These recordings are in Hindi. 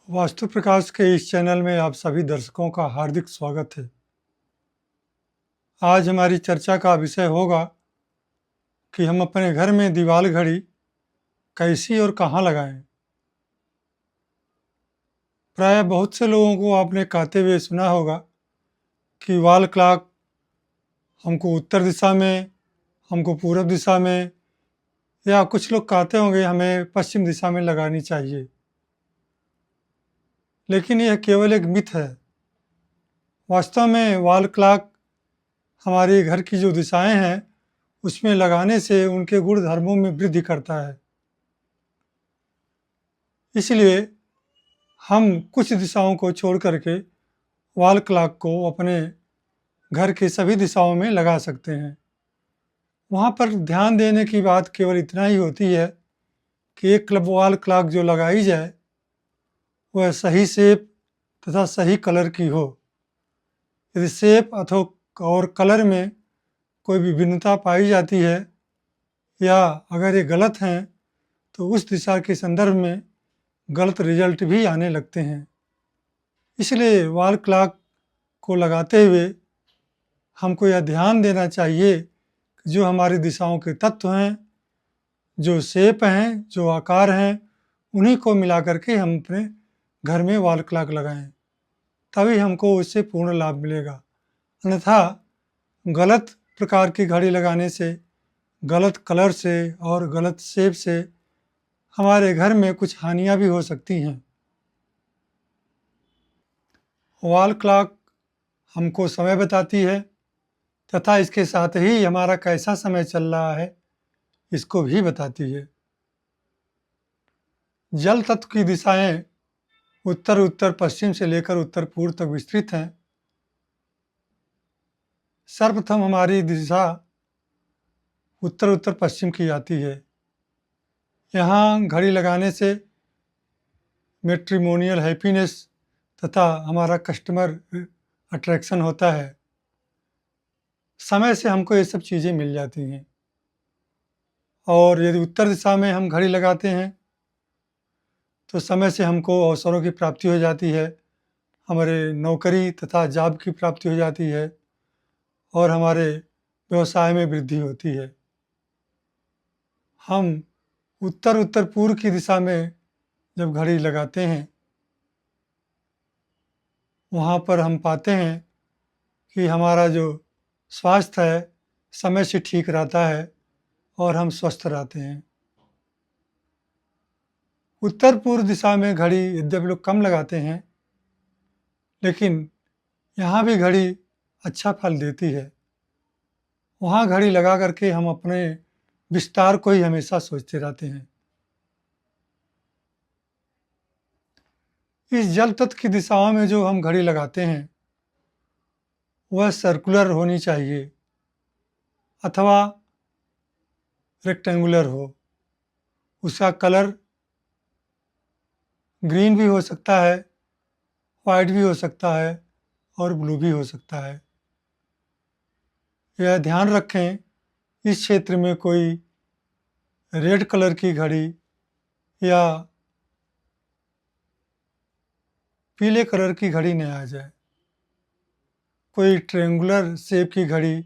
वास्तु प्रकाश के इस चैनल में आप सभी दर्शकों का हार्दिक स्वागत है। आज हमारी चर्चा का विषय होगा कि हम अपने घर में दीवार घड़ी कैसी और कहाँ लगाएं। प्राय बहुत से लोगों को आपने कहते हुए सुना होगा कि वॉल क्लॉक हमको उत्तर दिशा में, हमको पूर्व दिशा में, या कुछ लोग कहते होंगे हमें पश्चिम दिशा में लगानी चाहिए। लेकिन यह केवल एक मिथ है। वास्तव में वॉल क्लॉक हमारे घर की जो दिशाएं हैं उसमें लगाने से उनके गुण धर्मों में वृद्धि करता है। इसलिए हम कुछ दिशाओं को छोड़ करके वॉल क्लॉक को अपने घर की सभी दिशाओं में लगा सकते हैं। वहाँ पर ध्यान देने की बात केवल इतना ही होती है कि एक क्लब वॉल क्लॉक जो लगाई जाए वह सही शेप तथा सही कलर की हो। यदि शेप अथवा और कलर में कोई विभिन्नता पाई जाती है या अगर ये गलत हैं तो उस दिशा के संदर्भ में गलत रिजल्ट भी आने लगते हैं। इसलिए वॉल क्लॉक को लगाते हुए हमको यह ध्यान देना चाहिए कि जो हमारी दिशाओं के तत्व हैं, जो शेप हैं, जो आकार हैं, उन्हीं को मिला करके हम अपने घर में वॉल क्लॉक लगाएं, तभी हमको उससे पूर्ण लाभ मिलेगा। अन्यथा गलत प्रकार की घड़ी लगाने से, गलत कलर से और गलत शेप से हमारे घर में कुछ हानियाँ भी हो सकती हैं। वॉल क्लॉक हमको समय बताती है तथा इसके साथ ही हमारा कैसा समय चल रहा है इसको भी बताती है। जल तत्व की दिशाएं उत्तर उत्तर पश्चिम से लेकर उत्तर पूर्व तक विस्तृत हैं। सर्वप्रथम हमारी दिशा उत्तर उत्तर पश्चिम की आती है। यहाँ घड़ी लगाने से मैट्रिमोनियल हैप्पीनेस तथा हमारा कस्टमर अट्रैक्शन होता है। समय से हमको ये सब चीज़ें मिल जाती हैं। और यदि उत्तर दिशा में हम घड़ी लगाते हैं तो समय से हमको अवसरों की प्राप्ति हो जाती है, हमारे नौकरी तथा जॉब की प्राप्ति हो जाती है और हमारे व्यवसाय में वृद्धि होती है। हम उत्तर उत्तर पूर्व की दिशा में जब घड़ी लगाते हैं वहाँ पर हम पाते हैं कि हमारा जो स्वास्थ्य है समय से ठीक रहता है और हम स्वस्थ रहते हैं। उत्तर पूर्व दिशा में घड़ी यद्यपि लोग कम लगाते हैं, लेकिन यहाँ भी घड़ी अच्छा फल देती है। वहाँ घड़ी लगा करके हम अपने विस्तार को ही हमेशा सोचते रहते हैं। इस जल तत्व की दिशाओं में जो हम घड़ी लगाते हैं वह सर्कुलर होनी चाहिए अथवा रेक्टेंगुलर हो। उसका कलर ग्रीन भी हो सकता है, वाइट भी हो सकता है और ब्लू भी हो सकता है। यह ध्यान रखें इस क्षेत्र में कोई रेड कलर की घड़ी या पीले कलर की घड़ी न आ जाए। कोई ट्रायंगुलर शेप की घड़ी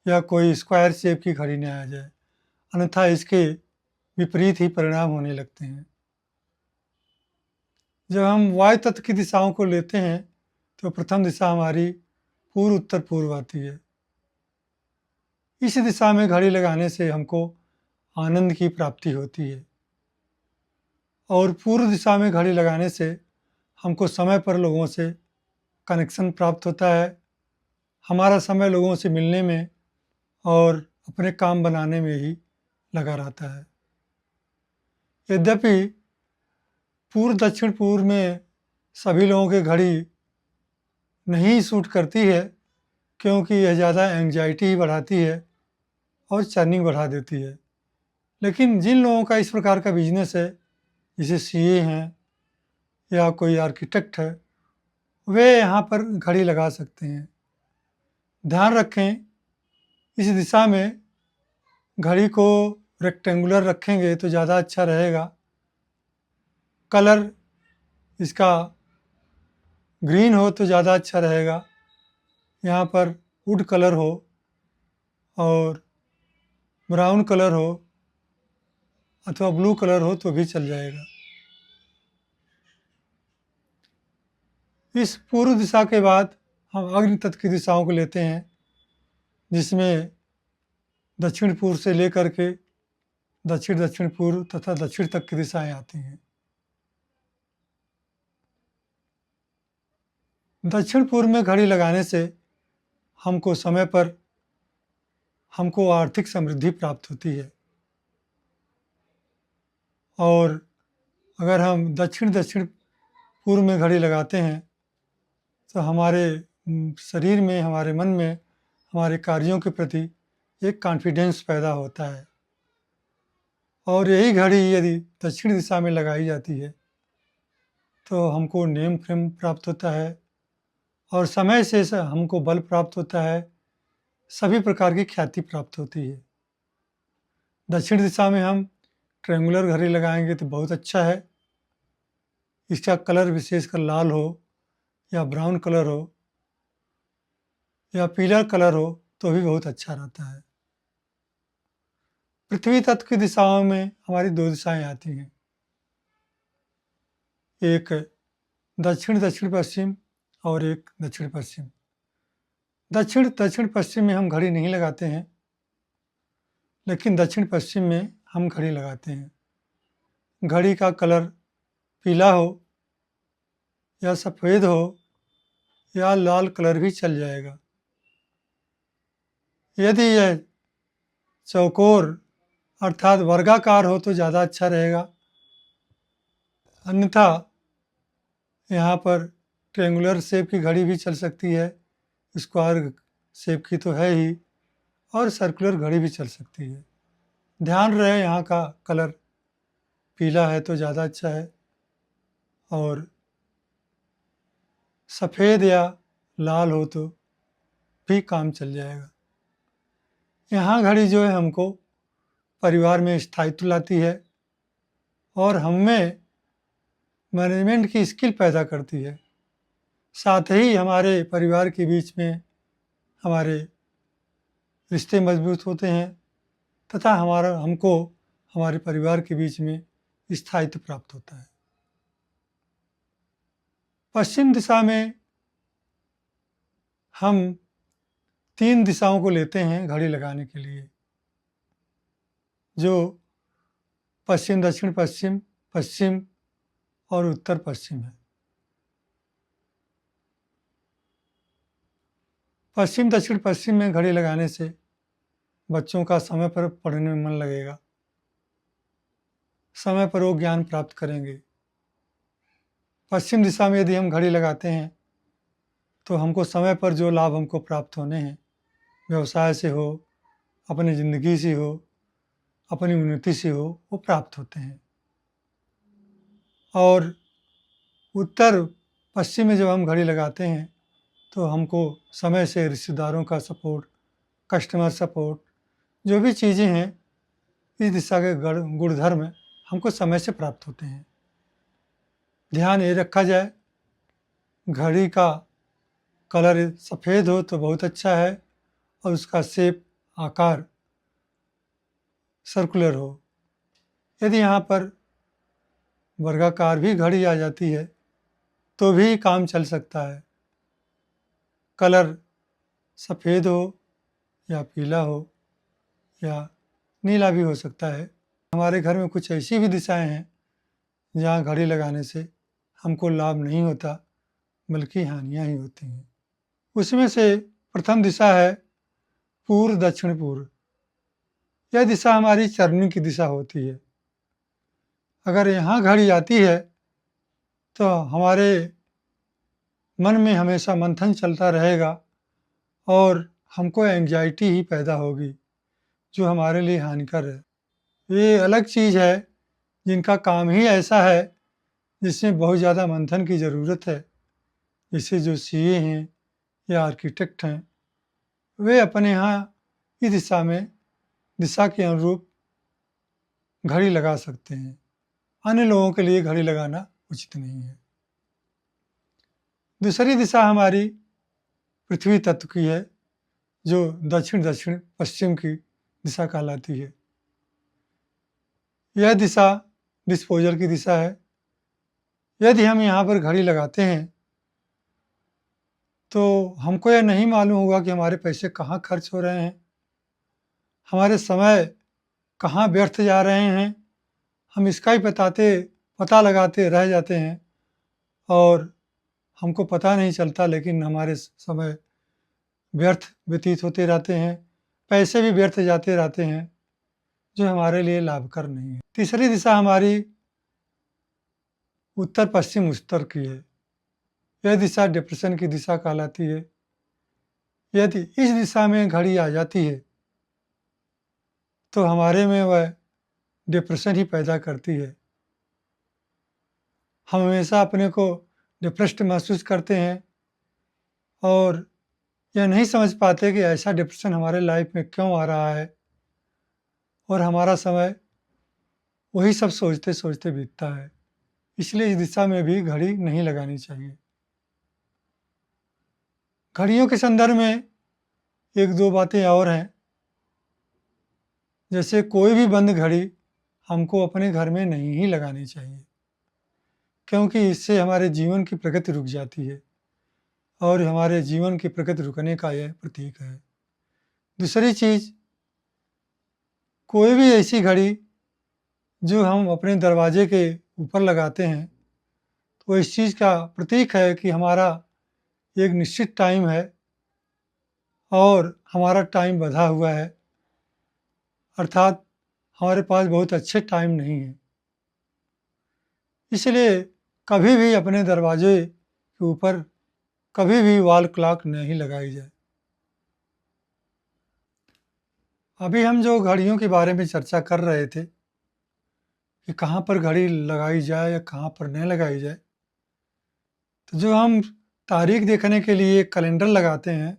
या कोई स्क्वायर शेप की घड़ी न आ जाए, अन्यथा इसके विपरीत ही परिणाम होने लगते हैं। जब हम वायु तत्व की दिशाओं को लेते हैं तो प्रथम दिशा हमारी पूर्व उत्तर पूर्व आती है। इस दिशा में घड़ी लगाने से हमको आनंद की प्राप्ति होती है और पूर्व दिशा में घड़ी लगाने से हमको समय पर लोगों से कनेक्शन प्राप्त होता है। हमारा समय लोगों से मिलने में और अपने काम बनाने में ही लगा रहता है। यद्यपि पूर्व दक्षिण पूर्व में सभी लोगों की घड़ी नहीं सूट करती है, क्योंकि यह ज़्यादा एंग्जाइटी ही बढ़ाती है और चर्निंग बढ़ा देती है। लेकिन जिन लोगों का इस प्रकार का बिजनेस है, जैसे सीए हैं या कोई आर्किटेक्ट है, वे यहाँ पर घड़ी लगा सकते हैं। ध्यान रखें इस दिशा में घड़ी को रेक्टेंगुलर रखेंगे तो ज़्यादा अच्छा रहेगा। कलर इसका ग्रीन हो तो ज़्यादा अच्छा रहेगा, यहाँ पर वुड कलर हो और ब्राउन कलर हो अथवा ब्लू कलर हो तो भी चल जाएगा। इस पूर्व दिशा के बाद हम अग्नि तत्व की दिशाओं को लेते हैं, जिसमें दक्षिण पूर्व से लेकर के दक्षिण दक्षिण पूर्व तथा दक्षिण तक की दिशाएं आती हैं। दक्षिण पूर्व में घड़ी लगाने से हमको समय पर हमको आर्थिक समृद्धि प्राप्त होती है, और अगर हम दक्षिण दक्षिण पूर्व में घड़ी लगाते हैं तो हमारे शरीर में, हमारे मन में, हमारे कार्यों के प्रति एक कॉन्फिडेंस पैदा होता है। और यही घड़ी यदि दक्षिण दिशा में लगाई जाती है तो हमको नेम फेम प्राप्त होता है और समय से हमको बल प्राप्त होता है, सभी प्रकार की ख्याति प्राप्त होती है। दक्षिण दिशा में हम ट्रायंगुलर घड़ी लगाएंगे तो बहुत अच्छा है। इसका कलर विशेषकर लाल हो या ब्राउन कलर हो या पीला कलर हो तो भी बहुत अच्छा रहता है। पृथ्वी तत्व की दिशाओं में हमारी दो दिशाएं आती हैं, एक दक्षिण दक्षिण पश्चिम और एक दक्षिण पश्चिम। दक्षिण दक्षिण पश्चिम में हम घड़ी नहीं लगाते हैं, लेकिन दक्षिण पश्चिम में हम घड़ी लगाते हैं। घड़ी का कलर पीला हो या सफ़ेद हो या लाल कलर भी चल जाएगा। यदि यह चौकोर अर्थात वर्गाकार हो तो ज़्यादा अच्छा रहेगा, अन्यथा यहाँ पर ट्रायंगुलर शेप की घड़ी भी चल सकती है, स्क्वायर शेप की तो है ही, और सर्कुलर घड़ी भी चल सकती है। ध्यान रहे यहाँ का कलर पीला है तो ज़्यादा अच्छा है, और सफ़ेद या लाल हो तो भी काम चल जाएगा। यहाँ घड़ी जो है हमको परिवार में स्थायित्व लाती है और हमें मैनेजमेंट की स्किल पैदा करती है। साथ ही हमारे परिवार के बीच में हमारे रिश्ते मजबूत होते हैं तथा हमको हमारे परिवार के बीच में स्थायित्व प्राप्त होता है। पश्चिम दिशा में हम 3 दिशाओं को लेते हैं घड़ी लगाने के लिए, जो पश्चिम दक्षिण पश्चिम, पश्चिम और उत्तर पश्चिम है। पश्चिम दक्षिण पश्चिम में घड़ी लगाने से बच्चों का समय पर पढ़ने में मन लगेगा, समय पर वो ज्ञान प्राप्त करेंगे। पश्चिम दिशा में यदि हम घड़ी लगाते हैं तो हमको समय पर जो लाभ हमको प्राप्त होने हैं, व्यवसाय से हो, अपनी ज़िंदगी से हो, अपनी उन्नति से हो, वो प्राप्त होते हैं। और उत्तर पश्चिम में जब हम घड़ी लगाते हैं तो हमको समय से रिश्तेदारों का सपोर्ट, कस्टमर सपोर्ट, जो भी चीज़ें हैं इस दिशा के गुणधर्म हमको समय से प्राप्त होते हैं। ध्यान ये रखा जाए, घड़ी का कलर सफ़ेद हो तो बहुत अच्छा है और उसका शेप, आकार सर्कुलर हो। यदि यहाँ पर वर्गाकार भी घड़ी आ जाती है तो भी काम चल सकता है। कलर सफ़ेद हो या पीला हो या नीला भी हो सकता है। हमारे घर में कुछ ऐसी भी दिशाएं हैं जहाँ घड़ी लगाने से हमको लाभ नहीं होता बल्कि हानियाँ ही होती हैं। उसमें से प्रथम दिशा है पूर्व दक्षिण पूर्व। यह दिशा हमारी चरनी की दिशा होती है। अगर यहाँ घड़ी आती है तो हमारे मन में हमेशा मंथन चलता रहेगा और हमको एंग्जाइटी ही पैदा होगी, जो हमारे लिए हानिकर है। ये अलग चीज़ है जिनका काम ही ऐसा है जिसमें बहुत ज़्यादा मंथन की ज़रूरत है। जैसे जो सीए हैं या आर्किटेक्ट हैं, वे अपने यहाँ इस दिशा के अनुरूप घड़ी लगा सकते हैं। अन्य लोगों के लिए घड़ी लगाना उचित नहीं है। दूसरी दिशा हमारी पृथ्वी तत्व की है, जो दक्षिण दक्षिण पश्चिम की दिशा कहलाती है। यह दिशा डिस्पोजल की दिशा है। यदि हम यहाँ पर घड़ी लगाते हैं तो हमको यह नहीं मालूम होगा कि हमारे पैसे कहाँ खर्च हो रहे हैं, हमारे समय कहाँ व्यर्थ जा रहे हैं। हम इसका ही पता लगाते रह जाते हैं और हमको पता नहीं चलता, लेकिन हमारे समय व्यर्थ व्यतीत होते रहते हैं, पैसे भी व्यर्थ जाते रहते हैं, जो हमारे लिए लाभकर नहीं है। तीसरी दिशा हमारी उत्तर पश्चिम उत्तर की है। यह दिशा डिप्रेशन की दिशा कहलाती है। यदि इस दिशा में घड़ी आ जाती है तो हमारे में वह डिप्रेशन ही पैदा करती है। हम हमेशा अपने को डिप्रेस्ड महसूस करते हैं और यह नहीं समझ पाते कि ऐसा डिप्रेशन हमारे लाइफ में क्यों आ रहा है, और हमारा समय वही सब सोचते सोचते बीतता है। इसलिए इस दिशा में भी घड़ी नहीं लगानी चाहिए। घड़ियों के संदर्भ में एक दो बातें और हैं। जैसे कोई भी बंद घड़ी हमको अपने घर में नहीं ही लगानी चाहिए, क्योंकि इससे हमारे जीवन की प्रगति रुक जाती है और हमारे जीवन की प्रगति रुकने का यह प्रतीक है। दूसरी चीज़, कोई भी ऐसी घड़ी जो हम अपने दरवाजे के ऊपर लगाते हैं तो इस चीज़ का प्रतीक है कि हमारा एक निश्चित टाइम है और हमारा टाइम बंधा हुआ है, अर्थात हमारे पास बहुत अच्छे टाइम नहीं है। इसलिए कभी भी अपने दरवाजे के ऊपर कभी भी वॉल क्लॉक नहीं लगाई जाए। अभी हम जो घड़ियों के बारे में चर्चा कर रहे थे कि कहाँ पर घड़ी लगाई जाए या कहाँ पर नहीं लगाई जाए, तो जो हम तारीख देखने के लिए कैलेंडर लगाते हैं,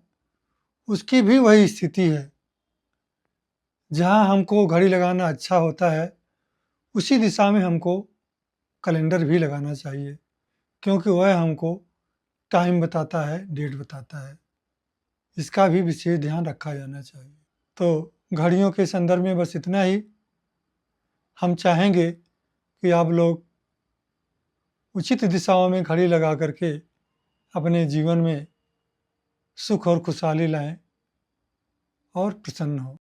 उसकी भी वही स्थिति है। जहाँ हमको घड़ी लगाना अच्छा होता है, उसी दिशा में हमको कैलेंडर भी लगाना चाहिए, क्योंकि वह हमको टाइम बताता है, डेट बताता है। इसका भी विशेष ध्यान रखा जाना चाहिए। तो घड़ियों के संदर्भ में बस इतना ही। हम चाहेंगे कि आप लोग उचित दिशाओं में घड़ी लगा करके अपने जीवन में सुख और खुशहाली लाएं और प्रसन्न हों।